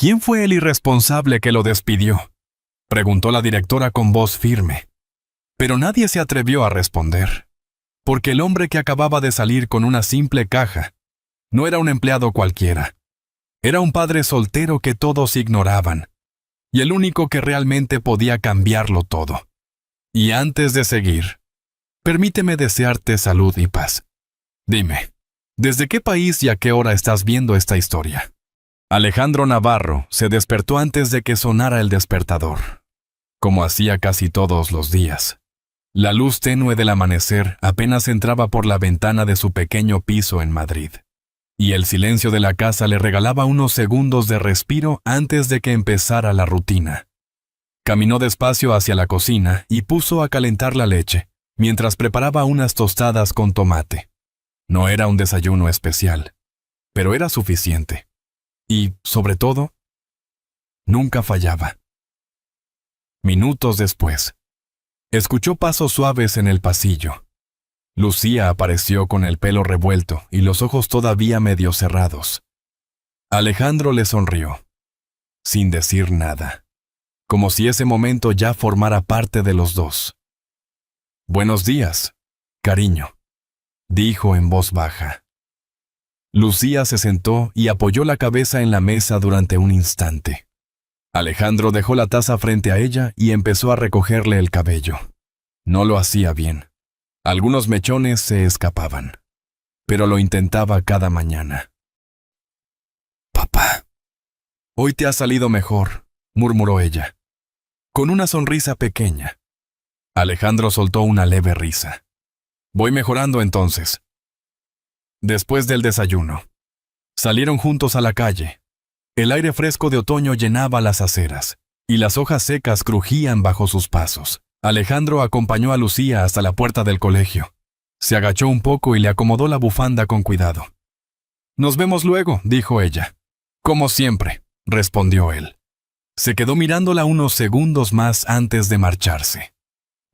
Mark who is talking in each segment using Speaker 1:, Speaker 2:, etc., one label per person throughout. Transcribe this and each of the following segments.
Speaker 1: ¿Quién fue el irresponsable que lo despidió?, preguntó la directora con voz firme. Pero nadie se atrevió a responder, porque el hombre que acababa de salir con una simple caja no era un empleado cualquiera. Era un padre soltero que todos ignoraban, y el único que realmente podía cambiarlo todo. Y antes de seguir, permíteme desearte salud y paz. Dime, ¿desde qué país y a qué hora estás viendo esta historia? Alejandro Navarro se despertó antes de que sonara el despertador, como hacía casi todos los días. La luz tenue del amanecer apenas entraba por la ventana de su pequeño piso en Madrid, y el silencio de la casa le regalaba unos segundos de respiro antes de que empezara la rutina. Caminó despacio hacia la cocina y puso a calentar la leche, mientras preparaba unas tostadas con tomate. No era un desayuno especial, pero era suficiente. Y, sobre todo, nunca fallaba. Minutos después, escuchó pasos suaves en el pasillo. Lucía apareció con el pelo revuelto y los ojos todavía medio cerrados. Alejandro le sonrió, sin decir nada, como si ese momento ya formara parte de los dos. «Buenos días, cariño», dijo en voz baja. Lucía se sentó y apoyó la cabeza en la mesa durante un instante. Alejandro dejó la taza frente a ella y empezó a recogerle el cabello. No lo hacía bien. Algunos mechones se escapaban, pero lo intentaba cada mañana. «Papá, hoy te ha salido mejor», murmuró ella, con una sonrisa pequeña. Alejandro soltó una leve risa. «Voy mejorando entonces». Después del desayuno, salieron juntos a la calle. El aire fresco de otoño llenaba las aceras, y las hojas secas crujían bajo sus pasos. Alejandro acompañó a Lucía hasta la puerta del colegio. Se agachó un poco y le acomodó la bufanda con cuidado. «Nos vemos luego», dijo ella. «Como siempre», respondió él. Se quedó mirándola unos segundos más antes de marcharse.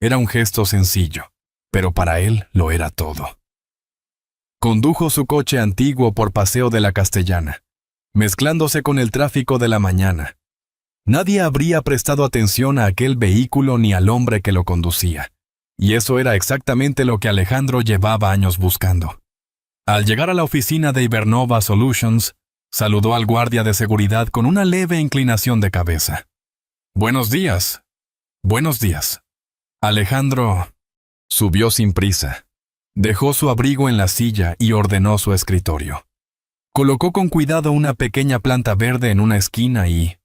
Speaker 1: Era un gesto sencillo, pero para él lo era todo. Condujo su coche antiguo por Paseo de la Castellana, mezclándose con el tráfico de la mañana. Nadie habría prestado atención a aquel vehículo ni al hombre que lo conducía, y eso era exactamente lo que Alejandro llevaba años buscando. Al llegar a la oficina de Ibernova Solutions, saludó al guardia de seguridad con una leve inclinación de cabeza. «Buenos días». «Buenos días». Alejandro subió sin prisa. Dejó su abrigo en la silla y ordenó su escritorio. Colocó con cuidado una pequeña planta verde en una esquina y,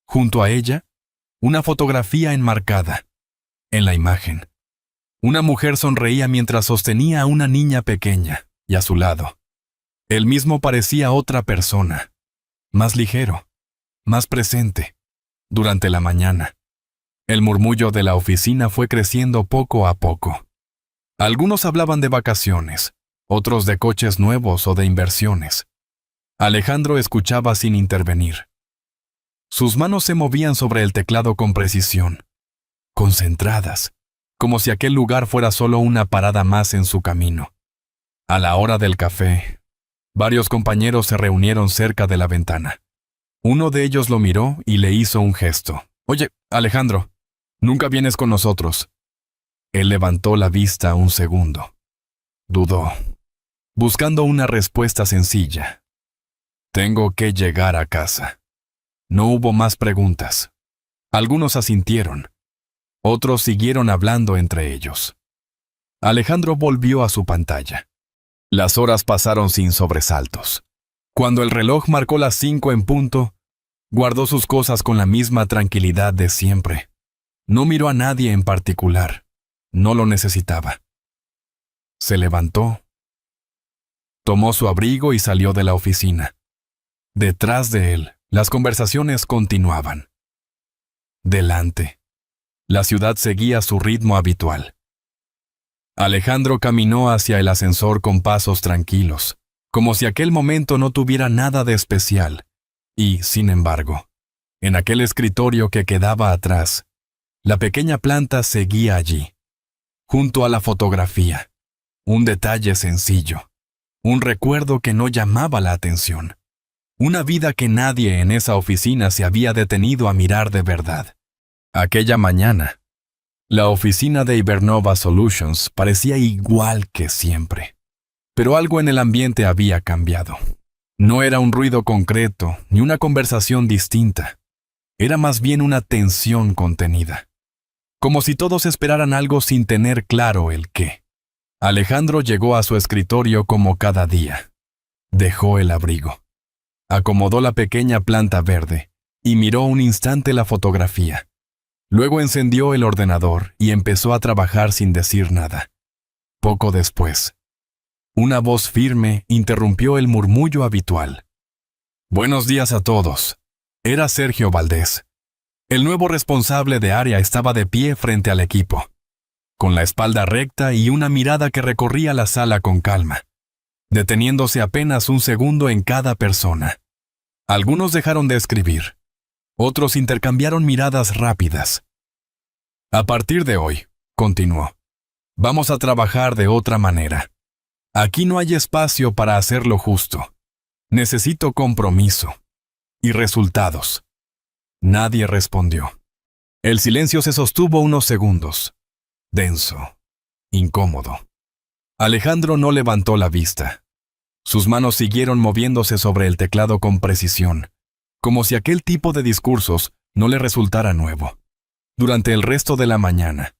Speaker 1: junto a ella, una fotografía enmarcada. En la imagen, una mujer sonreía mientras sostenía a una niña pequeña, y a su lado, él mismo parecía otra persona, más ligero, más presente. Durante la mañana, el murmullo de la oficina fue creciendo poco a poco. Algunos hablaban de vacaciones, otros de coches nuevos o de inversiones. Alejandro escuchaba sin intervenir. Sus manos se movían sobre el teclado con precisión, concentradas, como si aquel lugar fuera solo una parada más en su camino. A la hora del café, varios compañeros se reunieron cerca de la ventana. Uno de ellos lo miró y le hizo un gesto. «Oye, Alejandro, ¿nunca vienes con nosotros?» Él levantó la vista un segundo. Dudó, buscando una respuesta sencilla. «Tengo que llegar a casa». No hubo más preguntas. Algunos asintieron. Otros siguieron hablando entre ellos. Alejandro volvió a su pantalla. Las horas pasaron sin sobresaltos. Cuando el reloj marcó las 5 en punto, guardó sus cosas con la misma tranquilidad de siempre. No miró a nadie en particular. No lo necesitaba. Se levantó, tomó su abrigo y salió de la oficina. Detrás de él, las conversaciones continuaban. Delante, la ciudad seguía su ritmo habitual. Alejandro caminó hacia el ascensor con pasos tranquilos, como si aquel momento no tuviera nada de especial, y, sin embargo, en aquel escritorio que quedaba atrás, la pequeña planta seguía allí. Junto a la fotografía, un detalle sencillo, un recuerdo que no llamaba la atención, Una vida que nadie en esa oficina se había detenido a mirar de verdad. Aquella mañana, la oficina de Ibernova Solutions parecía igual que siempre. Pero algo en el ambiente había cambiado. No era un ruido concreto, ni una conversación distinta. Era más bien una tensión contenida. Como si todos esperaran algo sin tener claro el qué. Alejandro llegó a su escritorio como cada día. Dejó el abrigo. Acomodó la pequeña planta verde y miró un instante la fotografía. Luego encendió el ordenador y empezó a trabajar sin decir nada. Poco después, una voz firme interrumpió el murmullo habitual. «Buenos días a todos». Era Sergio Valdés. El nuevo responsable de área estaba de pie frente al equipo, con la espalda recta y una mirada que recorría la sala con calma, deteniéndose apenas un segundo en cada persona. Algunos dejaron de escribir. Otros intercambiaron miradas rápidas. «A partir de hoy», continuó, «vamos a trabajar de otra manera. Aquí no hay espacio para hacer lo justo. Necesito compromiso y resultados». Nadie respondió. El silencio se sostuvo unos segundos. Denso, incómodo. Alejandro no levantó la vista. Sus manos siguieron moviéndose sobre el teclado con precisión, como si aquel tipo de discursos no le resultara nuevo. Durante el resto de la mañana,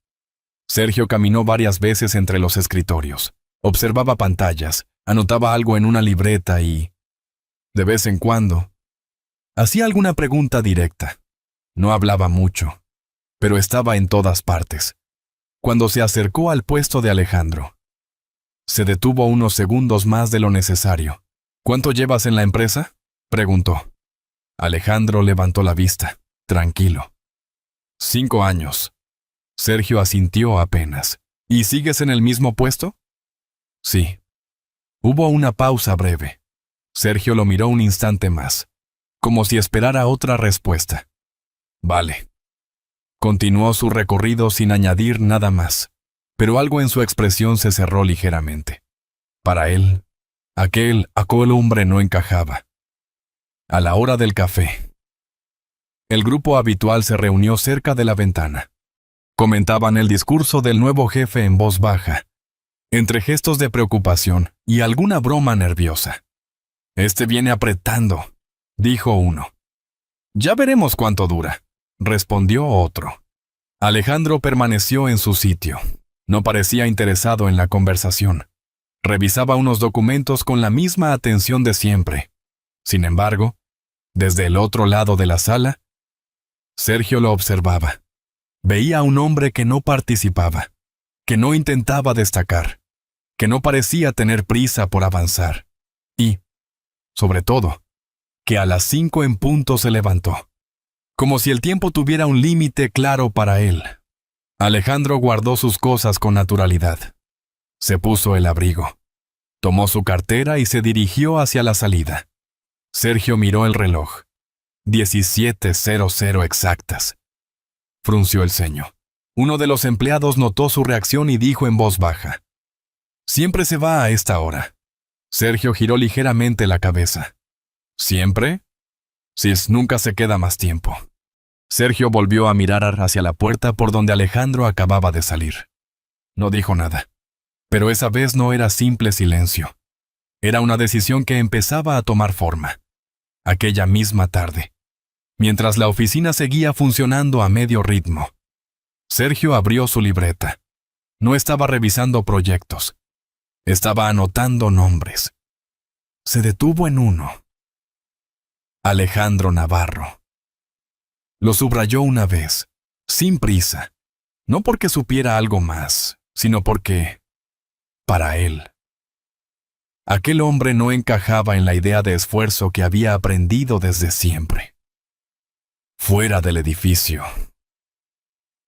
Speaker 1: Sergio caminó varias veces entre los escritorios, observaba pantallas, anotaba algo en una libreta y, de vez en cuando, hacía alguna pregunta directa. No hablaba mucho, pero estaba en todas partes. Cuando se acercó al puesto de Alejandro, se detuvo unos segundos más de lo necesario. «¿Cuánto llevas en la empresa?», preguntó. Alejandro levantó la vista, tranquilo. 5 años. Sergio asintió apenas. «¿Y sigues en el mismo puesto?». «Sí». Hubo una pausa breve. Sergio lo miró un instante más, como si esperara otra respuesta. «Vale». Continuó su recorrido sin añadir nada más, pero algo en su expresión se cerró ligeramente. Para él, aquel hombre no encajaba. A la hora del café, el grupo habitual se reunió cerca de la ventana. Comentaban el discurso del nuevo jefe en voz baja, entre gestos de preocupación y alguna broma nerviosa. «Este viene apretando», dijo uno. «Ya veremos cuánto dura», respondió otro. Alejandro permaneció en su sitio. No parecía interesado en la conversación. Revisaba unos documentos con la misma atención de siempre. Sin embargo, desde el otro lado de la sala, Sergio lo observaba. Veía a un hombre que no participaba, que no intentaba destacar, que no parecía tener prisa por avanzar. Y, sobre todo, que a las 5 en punto se levantó, como si el tiempo tuviera un límite claro para él. Alejandro guardó sus cosas con naturalidad. Se puso el abrigo, tomó su cartera y se dirigió hacia la salida. Sergio miró el reloj. 17:00 exactas. Frunció el ceño. Uno de los empleados notó su reacción y dijo en voz baja: «Siempre se va a esta hora». Sergio giró ligeramente la cabeza. «¿Siempre?». «Sí, nunca se queda más tiempo». Sergio volvió a mirar hacia la puerta por donde Alejandro acababa de salir. No dijo nada. Pero esa vez no era simple silencio. Era una decisión que empezaba a tomar forma. Aquella misma tarde, mientras la oficina seguía funcionando a medio ritmo, Sergio abrió su libreta. No estaba revisando proyectos. Estaba anotando nombres. Se detuvo en uno. Alejandro Navarro. Lo subrayó una vez, sin prisa, no porque supiera algo más, sino porque, para él, aquel hombre no encajaba en la idea de esfuerzo que había aprendido desde siempre. Fuera del edificio.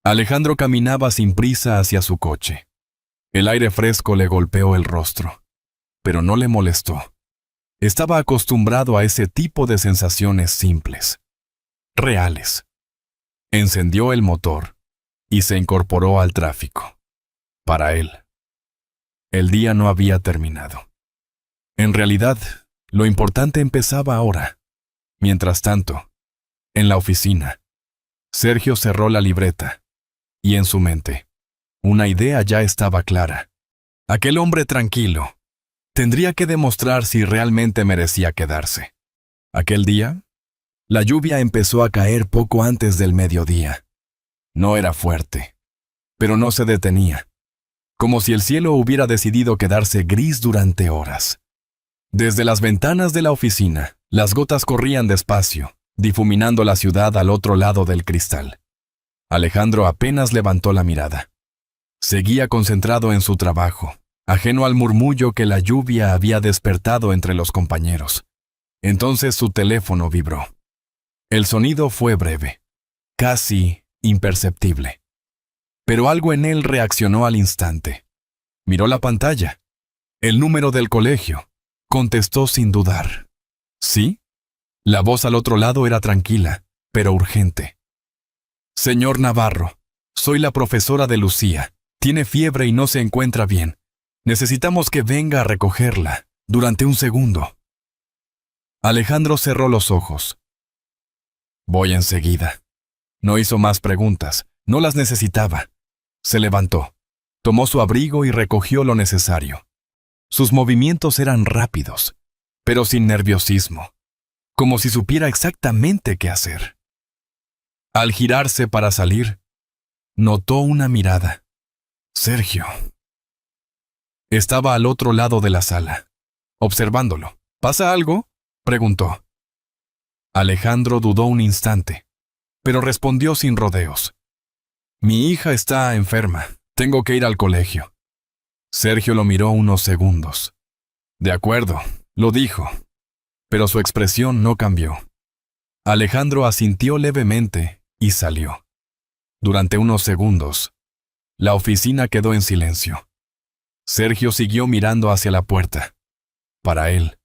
Speaker 1: Alejandro caminaba sin prisa hacia su coche. El aire fresco le golpeó el rostro, pero no le molestó. Estaba acostumbrado a ese tipo de sensaciones simples, reales. Encendió el motor y se incorporó al tráfico. Para él, el día no había terminado. En realidad, lo importante empezaba ahora. Mientras tanto, en la oficina, Sergio cerró la libreta, y en su mente, una idea ya estaba clara. Aquel hombre tranquilo tendría que demostrar si realmente merecía quedarse. Aquel día, la lluvia empezó a caer poco antes del mediodía. No era fuerte, pero no se detenía, como si el cielo hubiera decidido quedarse gris durante horas. Desde las ventanas de la oficina, las gotas corrían despacio, difuminando la ciudad al otro lado del cristal. Alejandro apenas levantó la mirada. Seguía concentrado en su trabajo, ajeno al murmullo que la lluvia había despertado entre los compañeros. Entonces su teléfono vibró. El sonido fue breve, casi imperceptible. Pero algo en él reaccionó al instante. Miró la pantalla. El número del colegio. Contestó sin dudar. ¿Sí? La voz al otro lado era tranquila, pero urgente. Señor Navarro, soy la profesora de Lucía. Tiene fiebre y no se encuentra bien. Necesitamos que venga a recogerla, durante un segundo. Alejandro cerró los ojos. Voy enseguida. No hizo más preguntas, no las necesitaba. Se levantó, tomó su abrigo y recogió lo necesario. Sus movimientos eran rápidos, pero sin nerviosismo, como si supiera exactamente qué hacer. Al girarse para salir, notó una mirada. Sergio. Estaba al otro lado de la sala, observándolo. ¿Pasa algo?, preguntó. Alejandro dudó un instante, pero respondió sin rodeos. Mi hija está enferma. Tengo que ir al colegio. Sergio lo miró unos segundos. De acuerdo, lo dijo, pero su expresión no cambió. Alejandro asintió levemente y salió. Durante unos segundos, la oficina quedó en silencio. Sergio siguió mirando hacia la puerta. Para él,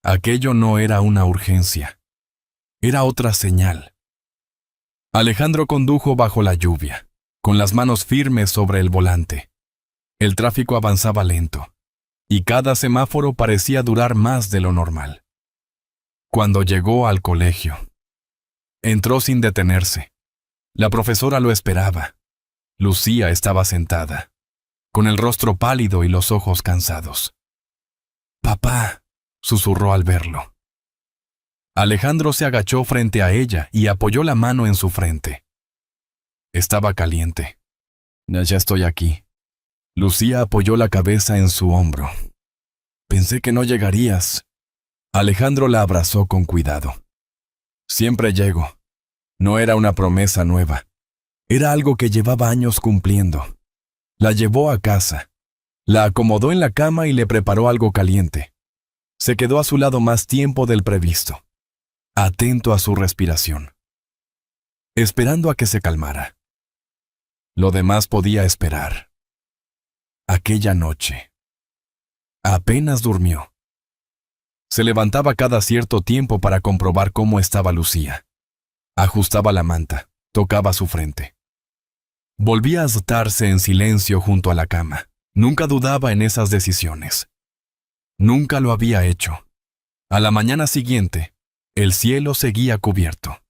Speaker 1: aquello no era una urgencia. Era otra señal. Alejandro condujo bajo la lluvia, con las manos firmes sobre el volante. El tráfico avanzaba lento, y cada semáforo parecía durar más de lo normal. Cuando llegó al colegio, entró sin detenerse. La profesora lo esperaba. Lucía estaba sentada, con el rostro pálido y los ojos cansados. «Papá», susurró al verlo. Alejandro se agachó frente a ella y apoyó la mano en su frente. Estaba caliente. «Ya estoy aquí». Lucía apoyó la cabeza en su hombro. «Pensé que no llegarías». Alejandro la abrazó con cuidado. «Siempre llego». No era una promesa nueva. Era algo que llevaba años cumpliendo. La llevó a casa. La acomodó en la cama y le preparó algo caliente. Se quedó a su lado más tiempo del previsto, atento a su respiración, esperando a que se calmara. Lo demás podía esperar. Aquella noche, apenas durmió. Se levantaba cada cierto tiempo para comprobar cómo estaba Lucía. Ajustaba la manta, tocaba su frente. Volvía a sentarse en silencio junto a la cama. Nunca dudaba en esas decisiones. Nunca lo había hecho. A la mañana siguiente, el cielo seguía cubierto.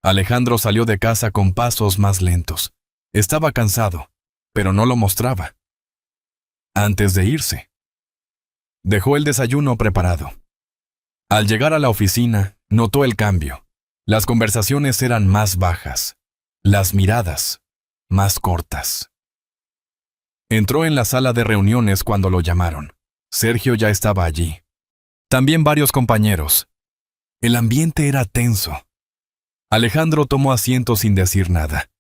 Speaker 1: Alejandro salió de casa con pasos más lentos. Estaba cansado, pero no lo mostraba. Antes de irse, dejó el desayuno preparado. Al llegar a la oficina, notó el cambio. Las conversaciones eran más bajas, las miradas más cortas. Entró en la sala de reuniones cuando lo llamaron. Sergio ya estaba allí. También varios compañeros. El ambiente era tenso. Alejandro tomó asiento sin decir nada.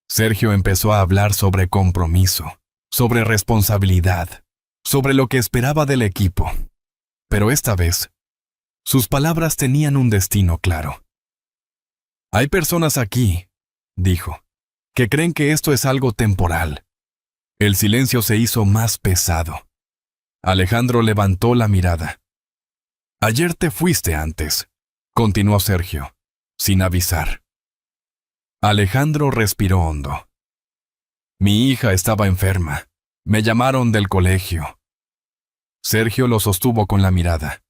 Speaker 1: Sergio empezó a hablar sobre compromiso, sobre responsabilidad, sobre lo que esperaba del equipo. Pero esta vez, sus palabras tenían un destino claro. Hay personas aquí, dijo, que creen que esto es algo temporal. El silencio se hizo más pesado. Alejandro levantó la mirada. Ayer te fuiste antes, continuó Sergio, sin avisar. Alejandro respiró hondo. Mi hija estaba enferma. Me llamaron del colegio. Sergio lo sostuvo con la mirada.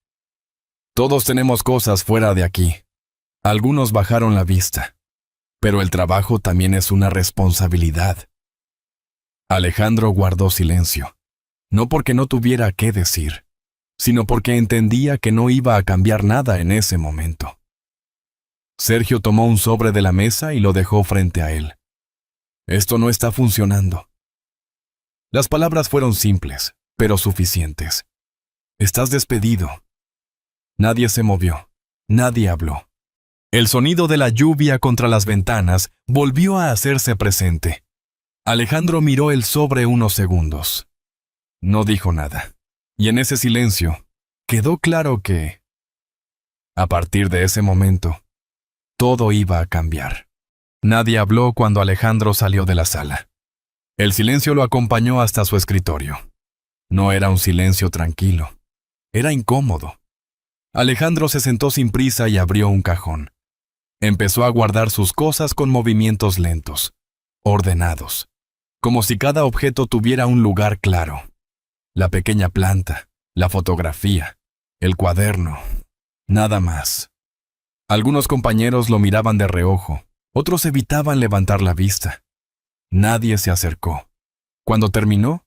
Speaker 1: Todos tenemos cosas fuera de aquí. Algunos bajaron la vista. Pero el trabajo también es una responsabilidad. Alejandro guardó silencio. No porque no tuviera qué decir, sino porque entendía que no iba a cambiar nada en ese momento. Sergio tomó un sobre de la mesa y lo dejó frente a él. Esto no está funcionando. Las palabras fueron simples, pero suficientes. Estás despedido. Nadie se movió. Nadie habló. El sonido de la lluvia contra las ventanas volvió a hacerse presente. Alejandro miró el sobre unos segundos. No dijo nada. Y en ese silencio, quedó claro que, a partir de ese momento, todo iba a cambiar. Nadie habló cuando Alejandro salió de la sala. El silencio lo acompañó hasta su escritorio. No era un silencio tranquilo. Era incómodo. Alejandro se sentó sin prisa y abrió un cajón. Empezó a guardar sus cosas con movimientos lentos, ordenados, como si cada objeto tuviera un lugar claro. La pequeña planta, la fotografía, el cuaderno, nada más. Algunos compañeros lo miraban de reojo, otros evitaban levantar la vista. Nadie se acercó. Cuando terminó,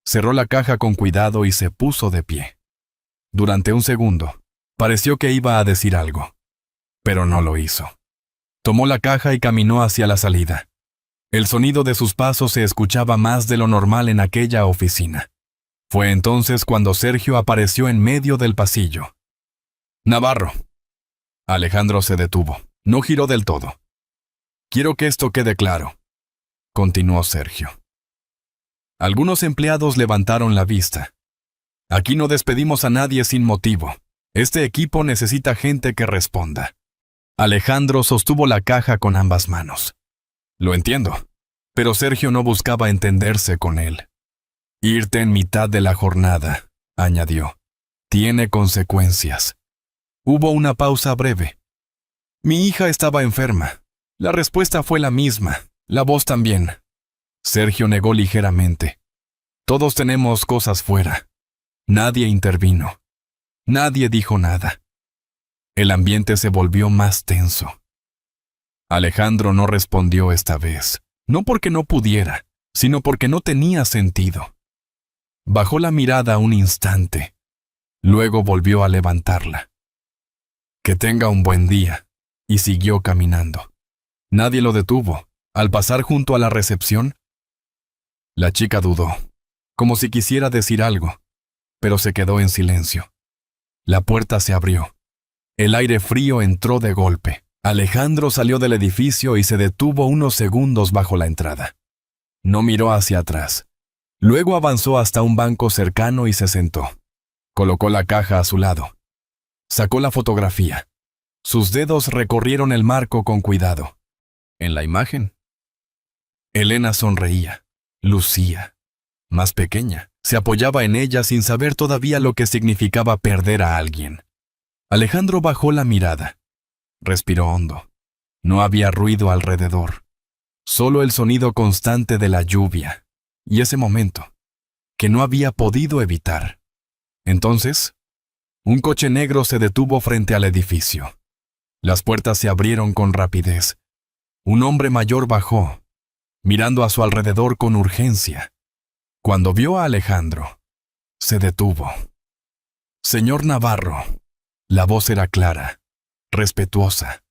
Speaker 1: cerró la caja con cuidado y se puso de pie. Durante un segundo, pareció que iba a decir algo, pero no lo hizo. Tomó la caja y caminó hacia la salida. El sonido de sus pasos se escuchaba más de lo normal en aquella oficina. Fue entonces cuando Sergio apareció en medio del pasillo. «Navarro». Alejandro se detuvo. No giró del todo. «Quiero que esto quede claro», continuó Sergio. Algunos empleados levantaron la vista. «Aquí no despedimos a nadie sin motivo. Este equipo necesita gente que responda». Alejandro sostuvo la caja con ambas manos. «Lo entiendo», pero Sergio no buscaba entenderse con él. «Irte en mitad de la jornada», añadió, «tiene consecuencias». Hubo una pausa breve. «Mi hija estaba enferma». La respuesta fue la misma, la voz también. Sergio negó ligeramente. «Todos tenemos cosas fuera». Nadie intervino. Nadie dijo nada. El ambiente se volvió más tenso. Alejandro no respondió esta vez, no porque no pudiera, sino porque no tenía sentido. Bajó la mirada un instante. Luego volvió a levantarla. «Que tenga un buen día», y siguió caminando. Nadie lo detuvo. Al pasar junto a la recepción, la chica dudó, como si quisiera decir algo, pero se quedó en silencio. La puerta se abrió. El aire frío entró de golpe. Alejandro salió del edificio y se detuvo unos segundos bajo la entrada. No miró hacia atrás. Luego avanzó hasta un banco cercano y se sentó. Colocó la caja a su lado. Sacó la fotografía. Sus dedos recorrieron el marco con cuidado. En la imagen, Elena sonreía, lucía, más pequeña. Se apoyaba en ella sin saber todavía lo que significaba perder a alguien. Alejandro bajó la mirada. Respiró hondo. No había ruido alrededor. Solo el sonido constante de la lluvia. Y ese momento, que no había podido evitar. Entonces, un coche negro se detuvo frente al edificio. Las puertas se abrieron con rapidez. Un hombre mayor bajó, mirando a su alrededor con urgencia. Cuando vio a Alejandro, se detuvo. «Señor Navarro». La voz era clara, respetuosa.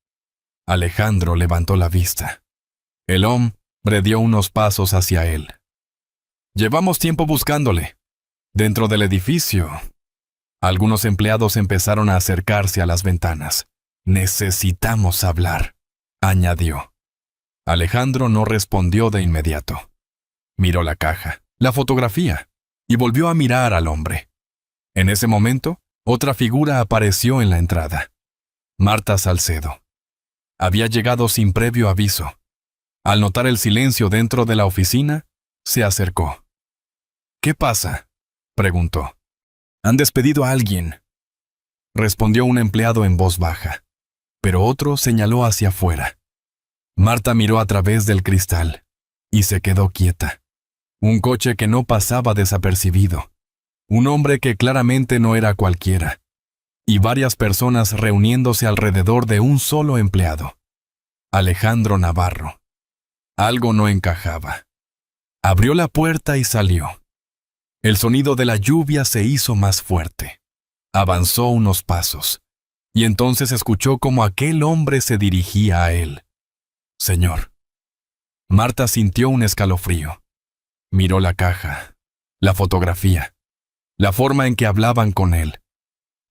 Speaker 1: Alejandro levantó la vista. El hombre dio unos pasos hacia él. «Llevamos tiempo buscándole». Dentro del edificio, algunos empleados empezaron a acercarse a las ventanas. «Necesitamos hablar», añadió. Alejandro no respondió de inmediato. Miró la caja, la fotografía, y volvió a mirar al hombre. En ese momento, otra figura apareció en la entrada. Marta Salcedo. Había llegado sin previo aviso. Al notar el silencio dentro de la oficina, se acercó. «¿Qué pasa?», preguntó. «Han despedido a alguien», respondió un empleado en voz baja, pero otro señaló hacia afuera. Marta miró a través del cristal y se quedó quieta. Un coche que no pasaba desapercibido. Un hombre que claramente no era cualquiera. y varias personas reuniéndose alrededor de un solo empleado, Alejandro Navarro. Algo no encajaba. Abrió la puerta y salió. El sonido de la lluvia se hizo más fuerte. Avanzó unos pasos, y entonces escuchó cómo aquel hombre se dirigía a él. «Señor». Marta sintió un escalofrío. Miró la caja, la fotografía, la forma en que hablaban con él,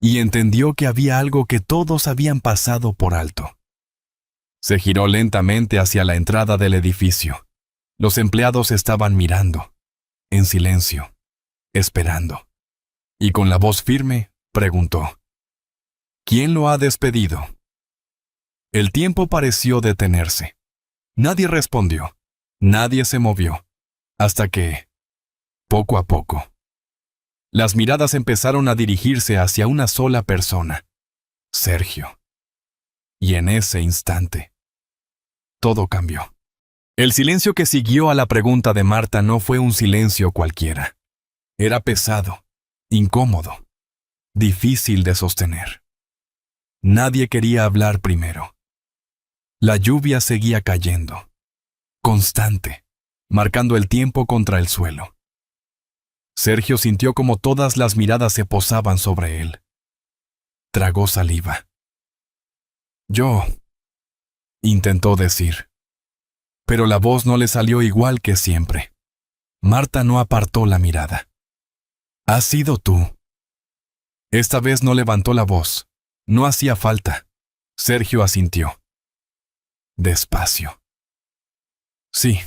Speaker 1: y entendió que había algo que todos habían pasado por alto. Se giró lentamente hacia la entrada del edificio. Los empleados estaban mirando, en silencio, esperando. Y con la voz firme, preguntó: «¿Quién lo ha despedido?». El tiempo pareció detenerse. Nadie respondió. Nadie se movió. Hasta que, poco a poco, las miradas empezaron a dirigirse hacia una sola persona: Sergio. Y en ese instante, todo cambió. El silencio que siguió a la pregunta de Marta no fue un silencio cualquiera. Era pesado, incómodo, difícil de sostener. Nadie quería hablar primero. La lluvia seguía cayendo, constante, marcando el tiempo contra el suelo. Sergio sintió como todas las miradas se posaban sobre él. Tragó saliva. «Yo», intentó decir, pero la voz no le salió igual que siempre. Marta no apartó la mirada. «¿Has sido tú?». Esta vez no levantó la voz. No hacía falta. Sergio asintió. Despacio. «Sí.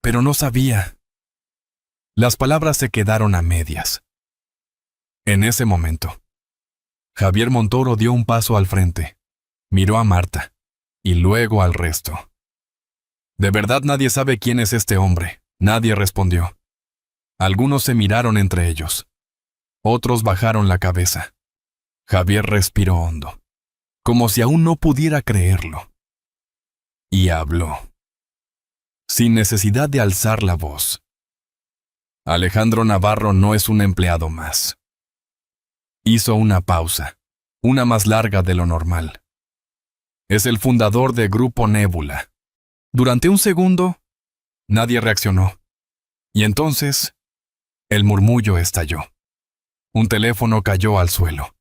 Speaker 1: Pero no sabía». Las palabras se quedaron a medias. En ese momento, Javier Montoro dio un paso al frente, miró a Marta, y luego al resto. «¿De verdad nadie sabe quién es este hombre?». Nadie respondió. Algunos se miraron entre ellos. Otros bajaron la cabeza. Javier respiró hondo, como si aún no pudiera creerlo. Y habló, sin necesidad de alzar la voz: «Alejandro Navarro no es un empleado más». Hizo una pausa, una más larga de lo normal. «Es el fundador de Grupo Nébula». Durante un segundo, nadie reaccionó. Y entonces, el murmullo estalló. Un teléfono cayó al suelo.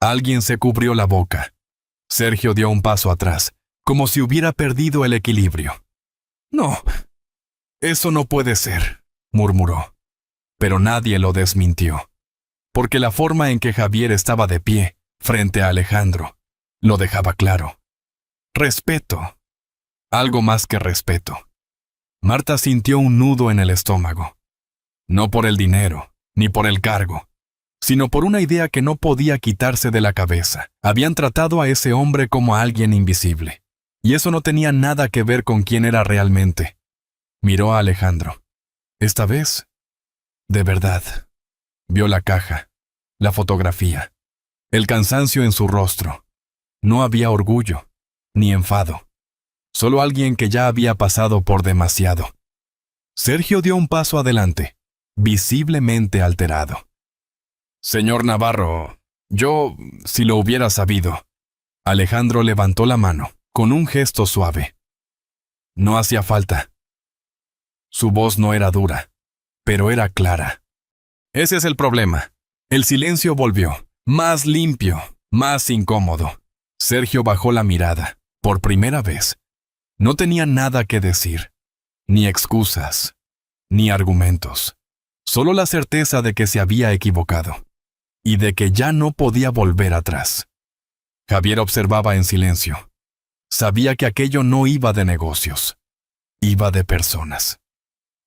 Speaker 1: Alguien se cubrió la boca. Sergio dio un paso atrás, como si hubiera perdido el equilibrio. «No, eso no puede ser», murmuró. Pero nadie lo desmintió, porque la forma en que Javier estaba de pie, frente a Alejandro, lo dejaba claro. Respeto. Algo más que respeto. Marta sintió un nudo en el estómago. No por el dinero, ni por el cargo, sino por una idea que no podía quitarse de la cabeza. Habían tratado a ese hombre como a alguien invisible, y eso no tenía nada que ver con quién era realmente. Miró a Alejandro. Esta vez, de verdad, vio la caja, la fotografía, el cansancio en su rostro. No había orgullo, ni enfado. Solo alguien que ya había pasado por demasiado. Sergio dio un paso adelante, visiblemente alterado. «Señor Navarro, yo, si lo hubiera sabido». Alejandro levantó la mano, con un gesto suave. No hacía falta. Su voz no era dura, pero era clara. Ese es el problema. El silencio volvió, más limpio, más incómodo. Sergio bajó la mirada, por primera vez. No tenía nada que decir, ni excusas, ni argumentos. Solo la certeza de que se había equivocado, y de que ya no podía volver atrás. Javier observaba en silencio. Sabía que aquello no iba de negocios, iba de personas.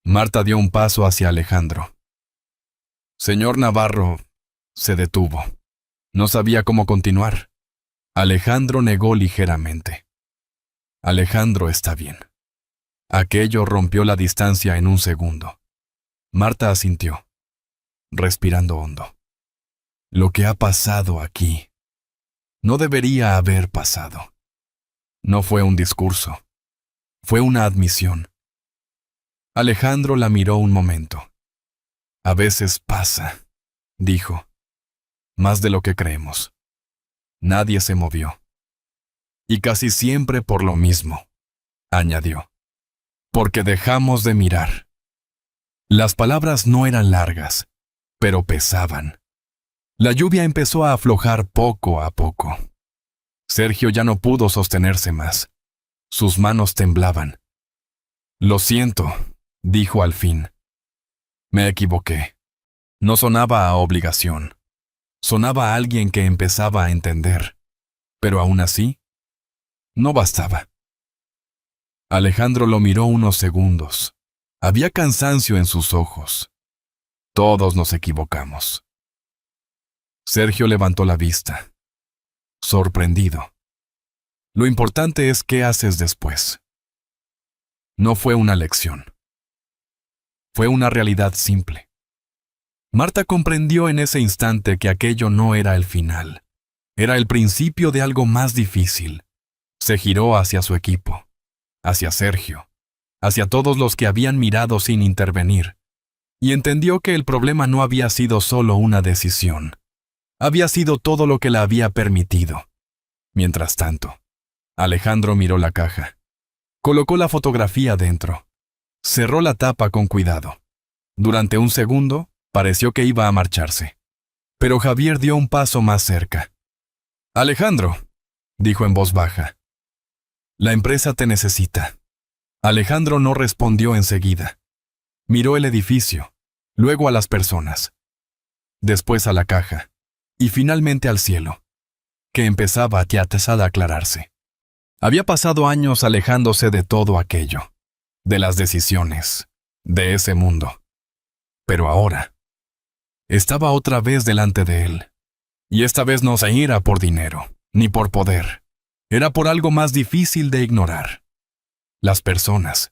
Speaker 1: Marta dio un paso hacia Alejandro. «Señor Navarro», se detuvo. No sabía cómo continuar. Alejandro negó ligeramente. «Alejandro está bien». Aquello rompió la distancia en un segundo. Marta asintió, respirando hondo. Lo que ha pasado aquí no debería haber pasado. No fue un discurso, fue una admisión. Alejandro la miró un momento. «A veces pasa», dijo. más de lo que creemos. Nadie se movió. Y casi siempre por lo mismo, añadió. Porque dejamos de mirar. Las palabras no eran largas, pero pesaban. La lluvia empezó a aflojar poco a poco. Sergio ya no pudo sostenerse más. Sus manos temblaban. Lo siento, dijo al fin. Me equivoqué. No sonaba a obligación. Sonaba a alguien que empezaba a entender. Pero aún así, no bastaba. Alejandro lo miró unos segundos. Había cansancio en sus ojos. Todos nos equivocamos. Sergio levantó la vista, sorprendido. Lo importante es qué haces después. No fue una lección. Fue una realidad simple. Marta comprendió en ese instante que aquello no era el final. Era el principio de algo más difícil. Se giró hacia su equipo, hacia Sergio, hacia todos los que habían mirado sin intervenir, y entendió que el problema no había sido solo una decisión. Había sido todo lo que la había permitido. Mientras tanto, Alejandro miró la caja. Colocó la fotografía dentro. Cerró la tapa con cuidado. Durante un segundo, pareció que iba a marcharse. Pero Javier dio un paso más cerca. «Alejandro», dijo en voz baja. «La empresa te necesita». Alejandro no respondió enseguida. Miró el edificio, luego a las personas, después a la caja, y finalmente al cielo, que empezaba a aclararse. Había pasado años alejándose de todo aquello, de las decisiones, de ese mundo. Pero ahora, estaba otra vez delante de él. Y esta vez no se era por dinero, ni por poder. Era por algo más difícil de ignorar. Las personas.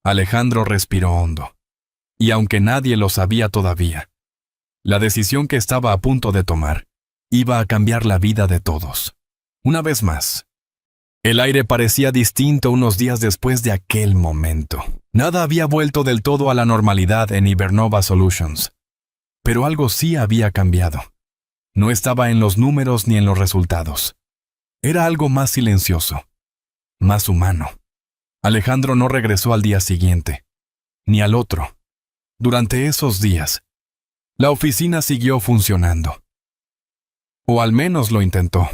Speaker 1: Alejandro respiró hondo. Y aunque nadie lo sabía todavía, la decisión que estaba a punto de tomar iba a cambiar la vida de todos. Una vez más. El aire parecía distinto unos días después de aquel momento. Nada había vuelto del todo a la normalidad en Ibernova Solutions. Pero algo sí había cambiado. No estaba en los números ni en los resultados. Era algo más silencioso, más humano. Alejandro no regresó al día siguiente, ni al otro. Durante esos días, la oficina siguió funcionando. O al menos lo intentó.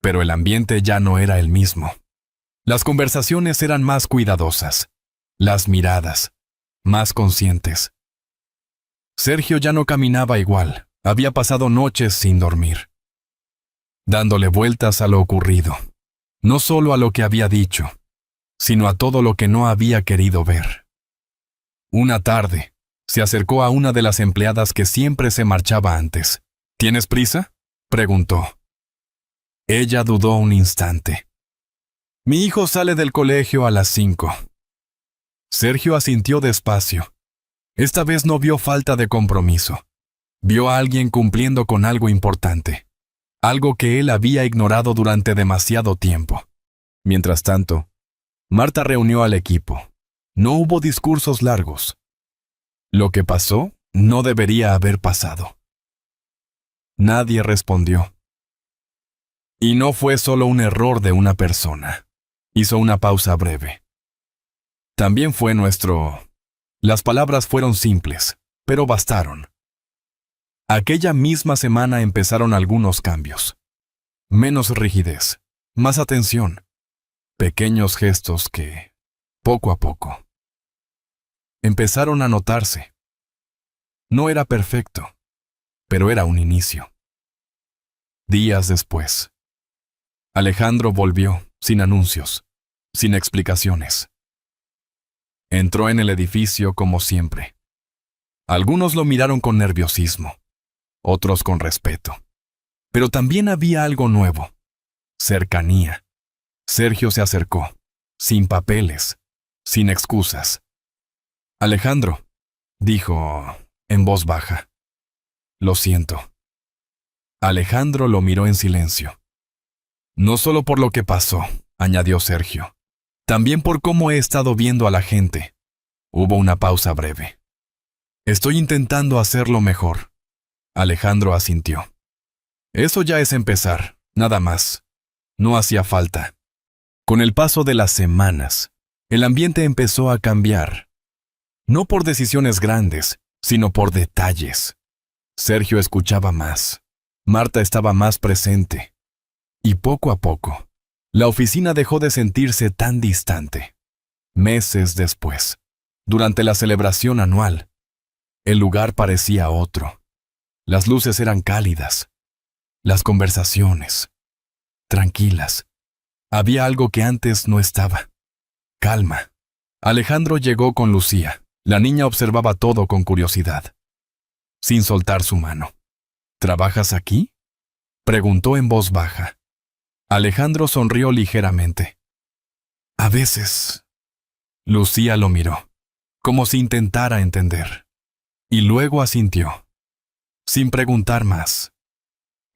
Speaker 1: Pero el ambiente ya no era el mismo. Las conversaciones eran más cuidadosas, las miradas, más conscientes. Sergio ya no caminaba igual, había pasado noches sin dormir, dándole vueltas a lo ocurrido, no solo a lo que había dicho, sino a todo lo que no había querido ver. Una tarde, se acercó a una de las empleadas que siempre se marchaba antes. ¿Tienes prisa?, preguntó. Ella dudó un instante. Mi hijo sale del colegio a las 5. Sergio asintió despacio. Esta vez no vio falta de compromiso. Vio a alguien cumpliendo con algo importante. Algo que él había ignorado durante demasiado tiempo. Mientras tanto, Marta reunió al equipo. No hubo discursos largos. Lo que pasó no debería haber pasado. Nadie respondió. Y no fue solo un error de una persona. Hizo una pausa breve. También fue nuestro... Las palabras fueron simples, pero bastaron. Aquella misma semana empezaron algunos cambios. Menos rigidez, más atención. Pequeños gestos que, poco a poco, empezaron a notarse. No era perfecto, pero era un inicio. Días después, Alejandro volvió, sin anuncios, sin explicaciones. Entró en el edificio como siempre. Algunos lo miraron con nerviosismo, otros con respeto. Pero también había algo nuevo, cercanía. Sergio se acercó, sin papeles, sin excusas. Alejandro, dijo en voz baja. Lo siento. Alejandro lo miró en silencio. No solo por lo que pasó, añadió Sergio, también por cómo he estado viendo a la gente. Hubo una pausa breve. Estoy intentando hacerlo mejor. Alejandro asintió. Eso ya es empezar, nada más. No hacía falta. Con el paso de las semanas, el ambiente empezó a cambiar. No por decisiones grandes, sino por detalles. Sergio escuchaba más. Marta estaba más presente. Y poco a poco, la oficina dejó de sentirse tan distante. Meses después, durante la celebración anual, el lugar parecía otro. Las luces eran cálidas. Las conversaciones, tranquilas. Había algo que antes no estaba. Calma. Alejandro llegó con Lucía. La niña observaba todo con curiosidad, sin soltar su mano. ¿Trabajas aquí?, preguntó en voz baja. Alejandro sonrió ligeramente. A veces. Lucía lo miró, como si intentara entender, y luego asintió, sin preguntar más.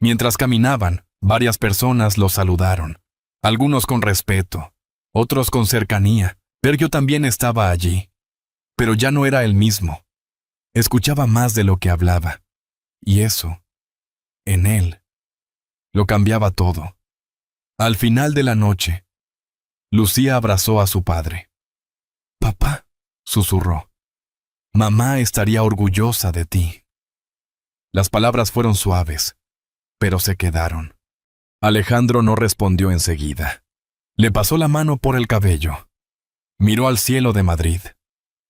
Speaker 1: Mientras caminaban, varias personas lo saludaron, algunos con respeto, otros con cercanía. Sergio también estaba allí, pero ya no era el mismo. Escuchaba más de lo que hablaba, y eso, en él, lo cambiaba todo. Al final de la noche, Lucía abrazó a su padre. «Papá», susurró, «mamá estaría orgullosa de ti». Las palabras fueron suaves, pero se quedaron. Alejandro no respondió enseguida. Le pasó la mano por el cabello. Miró al cielo de Madrid.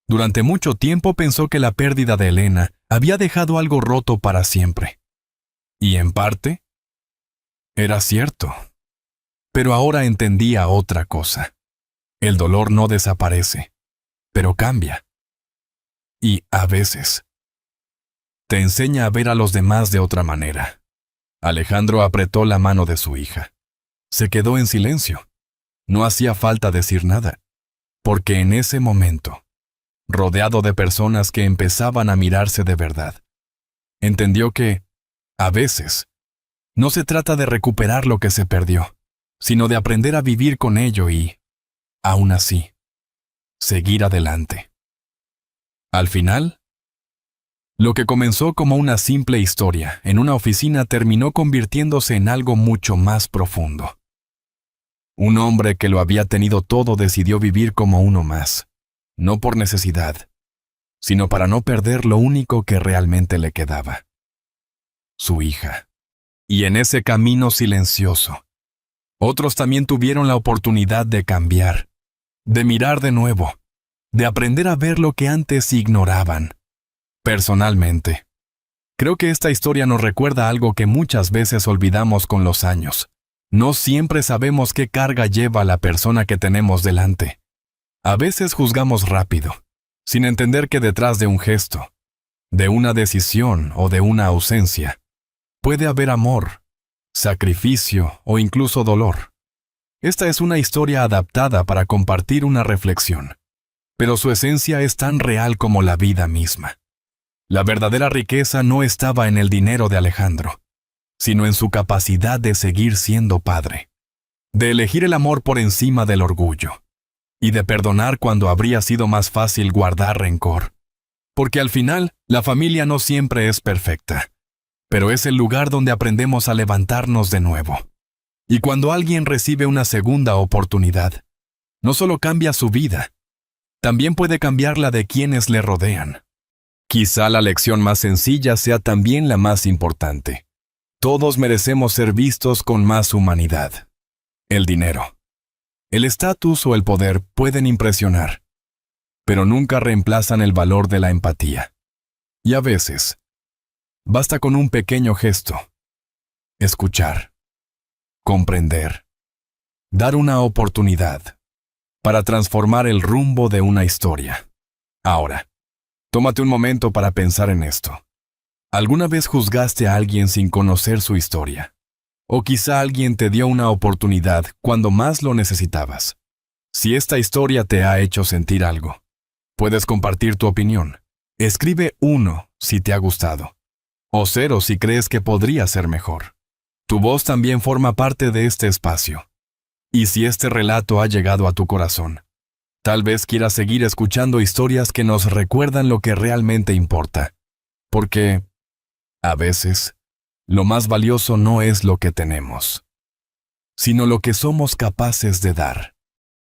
Speaker 1: Durante mucho tiempo pensó que la pérdida de Elena había dejado algo roto para siempre. Y en parte, era cierto. Pero ahora entendía otra cosa. El dolor no desaparece, pero cambia. Y, a veces, te enseña a ver a los demás de otra manera. Alejandro apretó la mano de su hija. Se quedó en silencio. No hacía falta decir nada, porque en ese momento, rodeado de personas que empezaban a mirarse de verdad, entendió que, a veces, no se trata de recuperar lo que se perdió, sino de aprender a vivir con ello y, aún así, seguir adelante. Al final, lo que comenzó como una simple historia en una oficina terminó convirtiéndose en algo mucho más profundo. Un hombre que lo había tenido todo decidió vivir como uno más, no por necesidad, sino para no perder lo único que realmente le quedaba: su hija. Y en ese camino silencioso, otros también tuvieron la oportunidad de cambiar, de mirar de nuevo, de aprender a ver lo que antes ignoraban. Personalmente, creo que esta historia nos recuerda algo que muchas veces olvidamos con los años. No siempre sabemos qué carga lleva la persona que tenemos delante. A veces juzgamos rápido, sin entender que detrás de un gesto, de una decisión o de una ausencia, puede haber amor, sacrificio o incluso dolor. Esta es una historia adaptada para compartir una reflexión, pero su esencia es tan real como la vida misma. La verdadera riqueza no estaba en el dinero de Alejandro, sino en su capacidad de seguir siendo padre, de elegir el amor por encima del orgullo, y de perdonar cuando habría sido más fácil guardar rencor. Porque al final, la familia no siempre es perfecta, pero es el lugar donde aprendemos a levantarnos de nuevo. Y cuando alguien recibe una segunda oportunidad, no solo cambia su vida, también puede cambiar la de quienes le rodean. Quizá la lección más sencilla sea también la más importante. Todos merecemos ser vistos con más humanidad. El dinero, el estatus o el poder pueden impresionar, pero nunca reemplazan el valor de la empatía. Y a veces, basta con un pequeño gesto: escuchar, comprender, dar una oportunidad, para transformar el rumbo de una historia. Ahora, tómate un momento para pensar en esto. ¿Alguna vez juzgaste a alguien sin conocer su historia? O quizá alguien te dio una oportunidad cuando más lo necesitabas. Si esta historia te ha hecho sentir algo, puedes compartir tu opinión. Escribe 1 si te ha gustado, o 0 si crees que podría ser mejor. Tu voz también forma parte de este espacio. Y si este relato ha llegado a tu corazón, tal vez quieras seguir escuchando historias que nos recuerdan lo que realmente importa. Porque A veces, lo más valioso no es lo que tenemos, sino lo que somos capaces de dar.